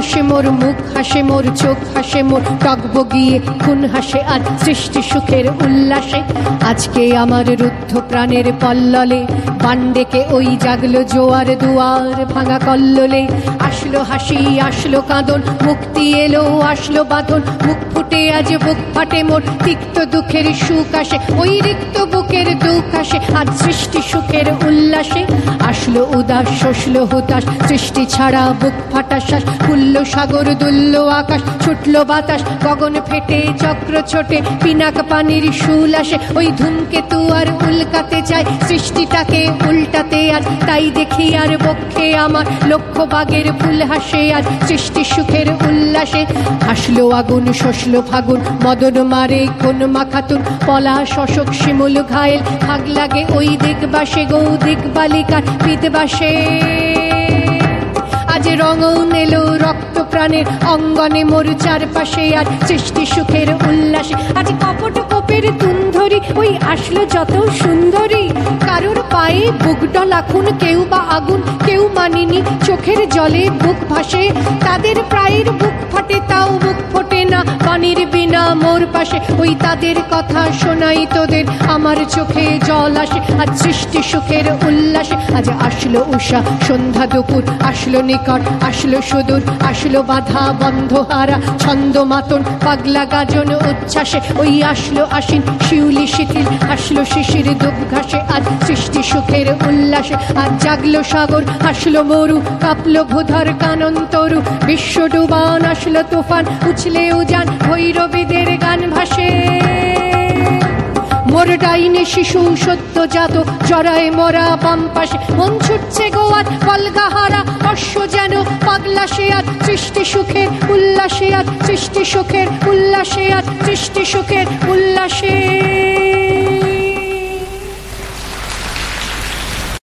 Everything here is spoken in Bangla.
হাসে মোর, মুখ হাসে মোর, চোখ হাসে মোর, টগবগিয়ে খুন হাসে আজ সৃষ্টি সুখের উল্লাসে। আজকে আমার রুদ্ধ প্রাণের পল্ললে বান্ডেকে ওই জাগলো জোয়ার দুয়ার ভাঙা কল্লোলে। আসলো হাসি আসলো কাঁদন, মুক্তি এলো আসলো বাঁধন, মুখ ফুটে আজ বুক ফাটে মোর, তিক্ত দুঃখের সুখ আসে ওই রিক্ত বুকের দুঃখ আসে আজ সৃষ্টি সুখের উল্লাসে। আসলো উদাস শসলো হুতাশ, সৃষ্টি ছাড়া বুক ফাটা শ্বাস, খুলল সাগর দুলল আকাশ, ছুটল বাতাস গগন ফেটে চক্র ছোটে, পিনাক পানির শুল আসে ওই ধূমকেতু আর উল্কাতে চায় সৃষ্টিটাকে উল্টাতে আজ। তাই দেখি আর বক্ষে আমার লক্ষ বাগের ফুল হাসে আজ সৃষ্টি সুখের উল্লাসে। হাসলো আগুন শসলো ফাগুন, মদন মারে কোন মাখাতুন, পলা শশক শিমুল ঘায়েল, ভাগ লাগে ওই দিগবাসে গৌ দিগবালিকার বিদবাসে। আজ রঙন এলো রক্ত প্রাণের অঙ্গনে মোর চারপাশে আজ সৃষ্টি সুখের উল্লাসে। আজ কপট কোপের তুন্ধরি ওই আসলো যত সুন্দরী, কারোর পায়ে বুক ডলাখুন, কেউ বা আগুন কেউ মানিনি, চোখের জলে বুক ভাসে তাদের প্রায়ের বুক ফাটে তাও বুক ফোটে না পানির বিনা মোর পাশে। ওই তাদের কথা শোনাই তোদের আমার চোখে জল আসে আজ সৃষ্টি সুখের উল্লাসে। আজ আসলো উষা সন্ধ্যা দুপুর, আসলো নিকট আসলো সুদূর, আসলো বাধা বন্ধ হারা ছন্দ মাতন পাগলা গাজন উচ্ছ্বাসে। ওই আসলো আশ্বিন শিউলি শিথিল, আসলো শিশির দুব ঘাসে আজ সৃষ্টি সুখের উল্লাসে। আজ জাগলো সাগর আসলো মরু, কাঁপলো ভূধর কানন তরু, বিশ্ব ডুবান আসলো তুফান, উছলে উজান ভৈরবীদের গান ভাসে। মোর ডাইনে শিশু সদ্যজাত জরায় মরা বাম পাশে, মন ছুটছে গোয়ার কলগাহারা অশ্ব যেন পাগলা সে আজ সৃষ্টি সুখের উল্লাসে আজ সৃষ্টি সুখের উল্লাসে আজ সৃষ্টি সুখের উল্লাসে।